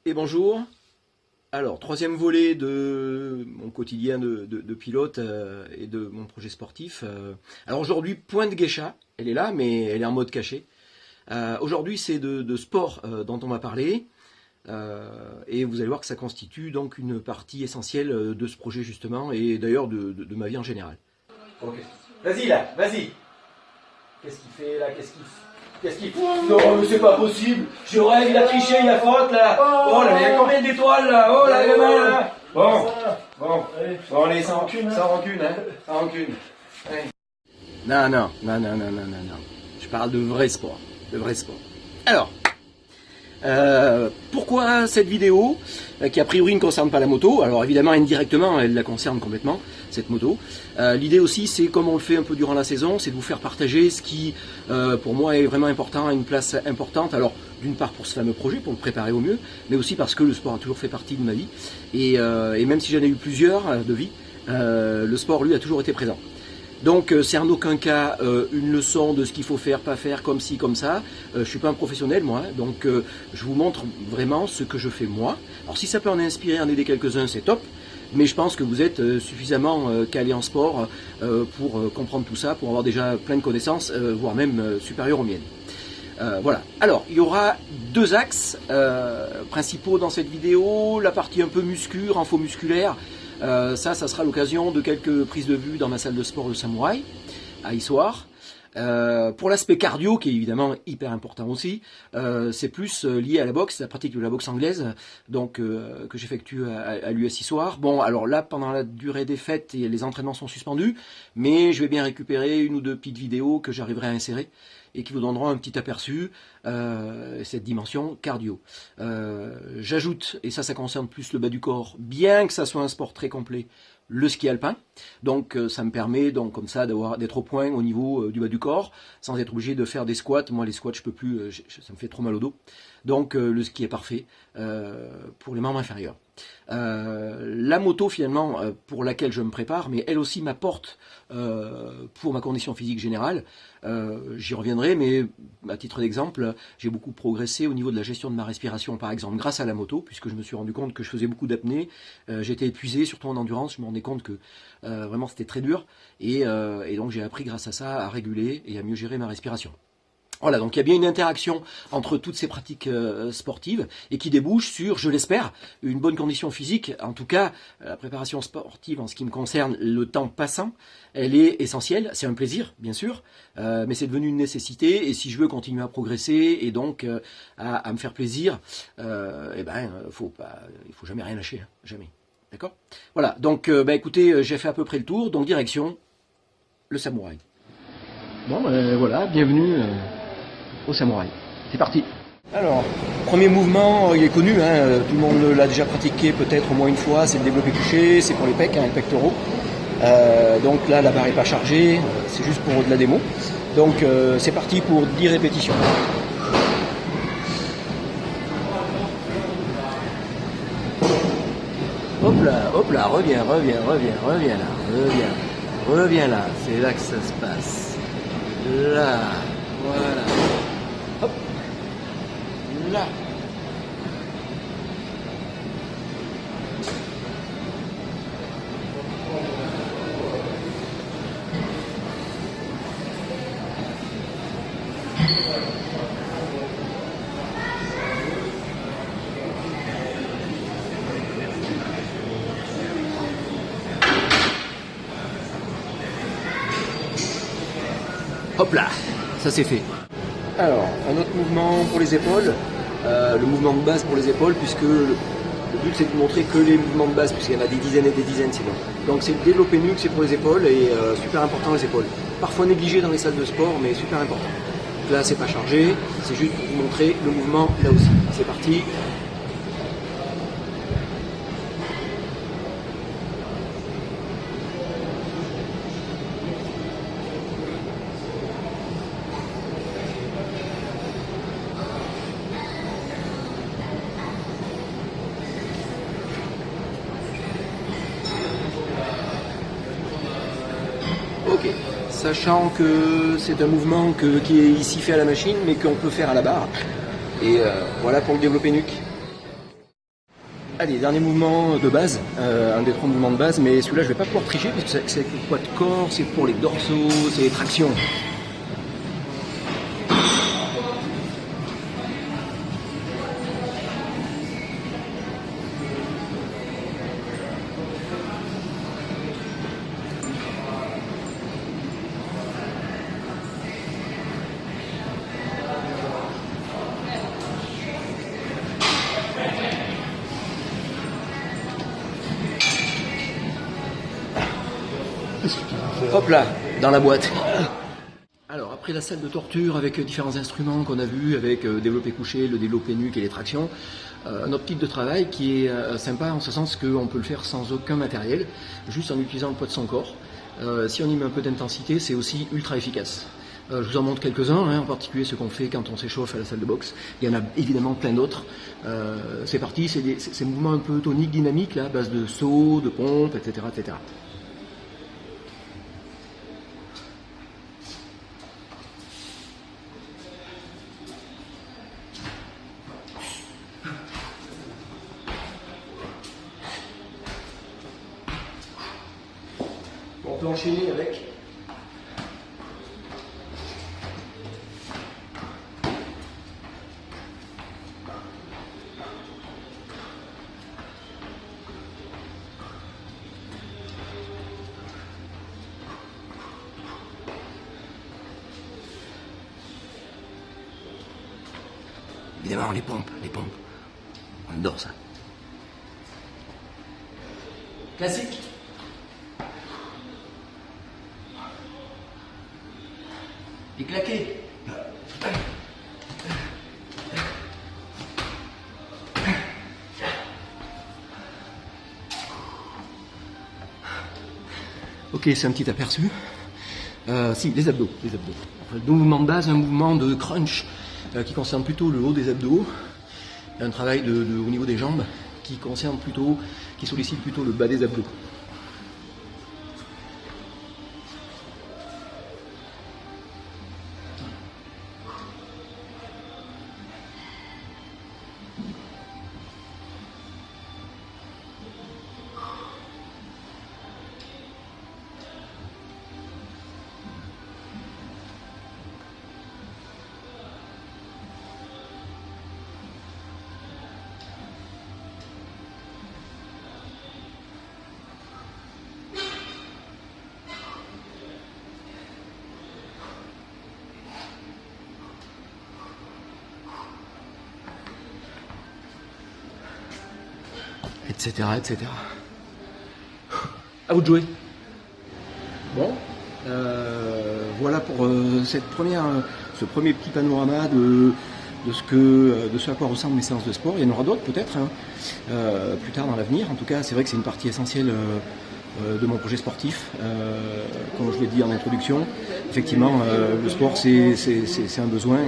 Et bonjour. Alors, troisième volet de mon quotidien de pilote et de mon projet sportif. Alors aujourd'hui, Pointe Guéchat, elle est là, mais elle est en mode caché. Aujourd'hui, c'est de sport dont on va parler. Et vous allez voir que ça constitue donc une partie essentielle de ce projet justement, et d'ailleurs de ma vie en général. Ok. Vas-y là, vas-y. Qu'est-ce qu'il fait là? Qu'est-ce qu'il fait? Non, mais c'est pas possible. Je rêve, il a triché, il a faute là. Oh là, il y a combien d'étoiles là? Oh là, gamin là. Bon, allez, sans rancune, sans rancune, hein. Sans rancune. Ouais. Non. Je parle de vrai sport. De vrai sport. Alors, pourquoi cette vidéo qui a priori ne concerne pas la moto? Alors évidemment indirectement elle la concerne complètement, cette moto. L'idée aussi c'est, comme on le fait un peu durant la saison, c'est de vous faire partager ce qui pour moi est vraiment important, a une place importante. Alors d'une part pour ce fameux projet, pour le préparer au mieux, mais aussi parce que le sport a toujours fait partie de ma vie. Et même si j'en ai eu plusieurs de vie, le sport lui a toujours été présent. Donc c'est en aucun cas une leçon de ce qu'il faut faire, pas faire, comme ci, comme ça. Je suis pas un professionnel moi, donc je vous montre vraiment ce que je fais moi. Alors si ça peut en inspirer, en aider quelques-uns, c'est top. Mais je pense que vous êtes suffisamment calé en sport pour comprendre tout ça, pour avoir déjà plein de connaissances, voire même supérieures aux miennes. Voilà. Alors, il y aura deux axes principaux dans cette vidéo. La partie un peu muscu, renfort musculaire. Ça sera l'occasion de quelques prises de vue dans ma salle de sport de Samouraï, à Issoire. Pour l'aspect cardio, qui est évidemment hyper important aussi, c'est plus lié à la boxe, la pratique de la boxe anglaise, donc que j'effectue à l'US Issoire. Bon, alors là, pendant la durée des fêtes, les entraînements sont suspendus, mais je vais bien récupérer une ou deux petites vidéos que j'arriverai à insérer et qui vous donneront un petit aperçu, cette dimension cardio. J'ajoute, et ça concerne plus le bas du corps, bien que ça soit un sport très complet, le ski alpin. Donc ça me permet donc comme ça d'être au point au niveau du bas du corps, sans être obligé de faire des squats. Moi les squats je peux plus, ça me fait trop mal au dos. Donc le ski est parfait pour les membres inférieurs. La moto finalement pour laquelle je me prépare, mais elle aussi m'apporte pour ma condition physique générale. J'y reviendrai, mais à titre d'exemple, j'ai beaucoup progressé au niveau de la gestion de ma respiration, par exemple, grâce à la moto, puisque je me suis rendu compte que je faisais beaucoup d'apnée. J'étais épuisé, surtout en endurance. Je me rendais compte que vraiment c'était très dur, et donc j'ai appris grâce à ça à réguler et à mieux gérer ma respiration. Voilà, donc il y a bien une interaction entre toutes ces pratiques sportives et qui débouche sur, je l'espère, une bonne condition physique. En tout cas, la préparation sportive, en ce qui me concerne, le temps passant, elle est essentielle. C'est un plaisir, bien sûr, mais c'est devenu une nécessité. Et si je veux continuer à progresser et donc à me faire plaisir, il faut jamais rien lâcher, hein, jamais. D'accord? Voilà, donc écoutez, j'ai fait à peu près le tour, donc direction le Samouraï. Bon, voilà, bienvenue au Samouraï. C'est parti. Alors, premier mouvement, il est connu, hein, tout le monde l'a déjà pratiqué peut-être au moins une fois, c'est le développé couché, c'est pour les pecs, hein, les pectoraux. Donc là, la barre n'est pas chargée, c'est juste pour de la démo. Donc c'est parti pour 10 répétitions. Hop là, reviens là, c'est là que ça se passe. Là, voilà. Hop, là. Hop là, ça c'est fait. Alors, un autre mouvement pour les épaules, le mouvement de base pour les épaules, puisque le but c'est de vous montrer que les mouvements de base, puisqu'il y en a des dizaines et des dizaines sinon. Donc c'est développer nuque, c'est pour les épaules, et super important les épaules. Parfois négligé dans les salles de sport, mais super important. Là c'est pas chargé, c'est juste pour vous montrer le mouvement là aussi. C'est parti. Ok, sachant que c'est un mouvement qui est ici fait à la machine, mais qu'on peut faire à la barre. Et voilà pour le développé nuque. Allez, dernier mouvement de base, un des 3 mouvements de base, mais celui-là je vais pas pouvoir tricher parce que c'est avec le poids de corps, c'est pour les dorsaux, c'est les tractions. Hop là, dans la boîte. Alors après la salle de torture avec différents instruments qu'on a vus, avec développé couché, le développé nuque et les tractions, un autre type de travail qui est sympa en ce sens qu'on peut le faire sans aucun matériel, juste en utilisant le poids de son corps. Si on y met un peu d'intensité, c'est aussi ultra efficace. Je vous en montre quelques-uns, en particulier ce qu'on fait quand on s'échauffe à la salle de boxe. Il y en a évidemment plein d'autres. C'est parti, c'est des mouvements un peu toniques, dynamiques, là, à base de sauts, de pompes, etc., etc. On peut enchaîner avec évidemment les pompes. On adore ça. Classique. Et claquer. Ok, c'est un petit aperçu. Si, les abdos. Enfin, le mouvement de base, un mouvement de crunch qui concerne plutôt le haut des abdos. Un travail au niveau des jambes qui sollicite plutôt le bas des abdos. Etc. À vous de jouer. Bon, voilà pour ce premier petit panorama de ce à quoi ressemblent mes séances de sport. Il y en aura d'autres peut-être plus tard dans l'avenir. En tout cas, c'est vrai que c'est une partie essentielle de mon projet sportif. Comme je l'ai dit en introduction, effectivement, le sport c'est un besoin,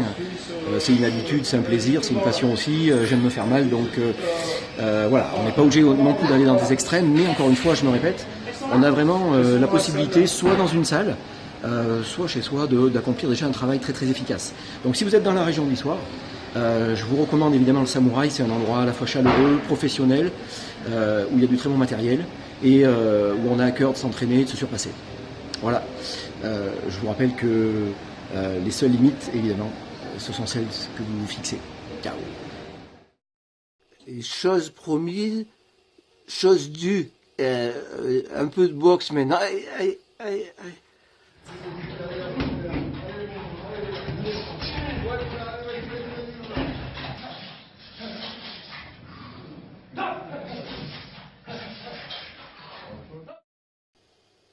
c'est une habitude, c'est un plaisir, c'est une passion aussi. J'aime me faire mal, donc voilà, on n'est pas obligé non plus d'aller dans des extrêmes, mais encore une fois, je me répète, on a vraiment la possibilité, soit dans une salle, soit chez soi, d'accomplir déjà un travail très très efficace. Donc si vous êtes dans la région d'Issoire, je vous recommande évidemment le Samouraï. C'est un endroit à la fois chaleureux, professionnel, où il y a du très bon matériel et où on a à cœur de s'entraîner, de se surpasser. Voilà. Je vous rappelle que les seules limites, évidemment, ce sont celles que vous vous fixez. Ciao. Et chose promise, chose due. Un peu de boxe maintenant. Aïe.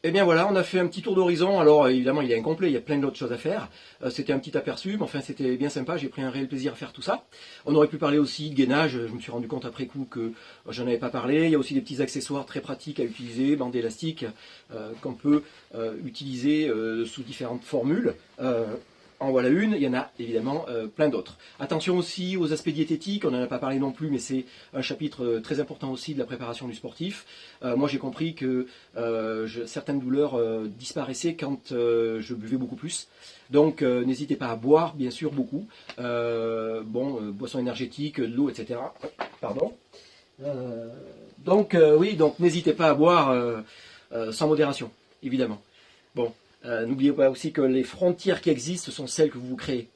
Eh bien voilà, on a fait un petit tour d'horizon. Alors évidemment il est incomplet, il y a plein d'autres choses à faire. C'était un petit aperçu, mais enfin c'était bien sympa, j'ai pris un réel plaisir à faire tout ça. On aurait pu parler aussi de gainage, je me suis rendu compte après coup que j'en avais pas parlé. Il y a aussi des petits accessoires très pratiques à utiliser, bandes élastiques qu'on peut utiliser sous différentes formules. En voilà une, il y en a évidemment plein d'autres. Attention aussi aux aspects diététiques, on n'en a pas parlé non plus, mais c'est un chapitre très important aussi de la préparation du sportif. Moi j'ai compris que certaines douleurs disparaissaient quand je buvais beaucoup plus. Donc n'hésitez pas à boire, bien sûr, beaucoup. Boissons énergétiques, de l'eau, etc. Pardon. Oui, donc n'hésitez pas à boire sans modération, évidemment. Bon, n'oubliez pas aussi que les frontières qui existent sont celles que vous vous créez.